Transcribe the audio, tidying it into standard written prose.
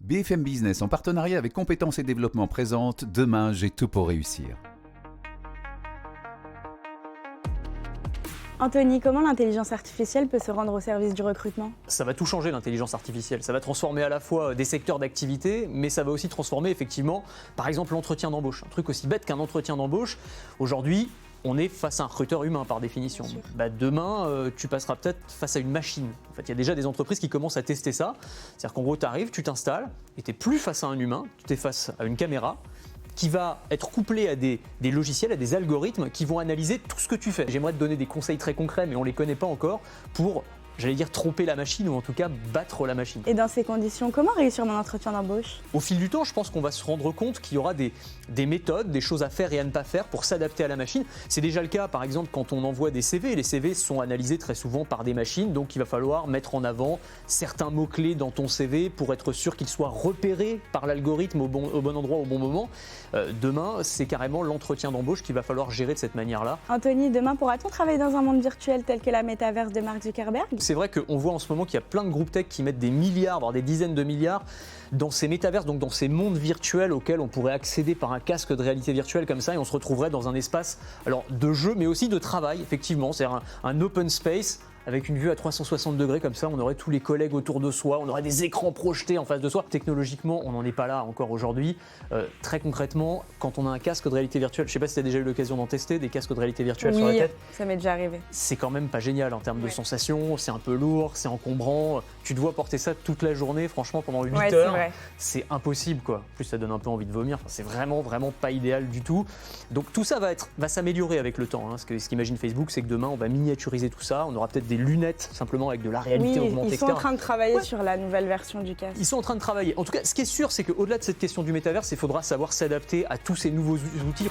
BFM Business, en partenariat avec Compétences et Développement, présente Demain, j'ai tout pour réussir. Anthony, comment l'intelligence artificielle peut se rendre au service du recrutement? Ça va tout changer, l'intelligence artificielle. Ça va transformer à la fois des secteurs d'activité, mais ça va aussi transformer effectivement, par exemple, l'entretien d'embauche. Un truc aussi bête qu'un entretien d'embauche. Aujourd'hui, on est face à un recruteur humain par définition. Demain, tu passeras peut-être face à une machine. En fait, il y a déjà des entreprises qui commencent à tester ça. C'est-à-dire qu'en gros, tu arrives, tu t'installes, et tu n'es plus face à un humain, tu es face à une caméra qui va être couplée à des logiciels, à des algorithmes qui vont analyser tout ce que tu fais. J'aimerais te donner des conseils très concrets, mais on ne les connaît pas encore, pour, j'allais dire, tromper la machine ou en tout cas battre la machine. Et dans ces conditions, comment réussir mon entretien d'embauche? Au fil du temps, je pense qu'on va se rendre compte qu'il y aura des méthodes, des choses à faire et à ne pas faire pour s'adapter à la machine. C'est déjà le cas, par exemple, quand on envoie des CV. Les CV sont analysés très souvent par des machines, donc il va falloir mettre en avant certains mots-clés dans ton CV pour être sûr qu'ils soient repérés par l'algorithme au bon endroit, au bon moment. Demain, c'est carrément l'entretien d'embauche qu'il va falloir gérer de cette manière-là. Anthony, demain, pourra-t-on travailler dans un monde virtuel tel que la métaverse de Mark Zuckerberg? C'est vrai qu'on voit en ce moment qu'il y a plein de groupes tech qui mettent des milliards, voire des dizaines de milliards dans ces métaverses, donc dans ces mondes virtuels auxquels on pourrait accéder par un casque de réalité virtuelle comme ça, et on se retrouverait dans un espace de jeu, mais aussi de travail, effectivement. C'est-à-dire un open space avec une vue à 360 degrés comme ça, on aurait tous les collègues autour de soi, on aurait des écrans projetés en face de soi. Technologiquement, on n'en est pas là encore aujourd'hui. Très concrètement, quand on a un casque de réalité virtuelle, je ne sais pas si tu as déjà eu l'occasion d'en tester, des casques de réalité virtuelle sur la tête. Ça m'est déjà arrivé. C'est quand même pas génial en termes de sensations, c'est un peu lourd, c'est encombrant. Tu te vois porter ça toute la journée, franchement, pendant 8 heures, c'est impossible quoi. En plus, ça donne un peu envie de vomir, c'est vraiment pas idéal du tout. Donc tout ça va s'améliorer avec le temps. Ce qu'imagine Facebook, c'est que demain, on va miniaturiser tout ça, on aura peut-être des lunettes simplement avec de la réalité augmentée. Ils sont en train de travailler sur la nouvelle version du casque. Ils sont en train de travailler. En tout cas, ce qui est sûr, c'est qu'au-delà de cette question du métaverse, il faudra savoir s'adapter à tous ces nouveaux outils.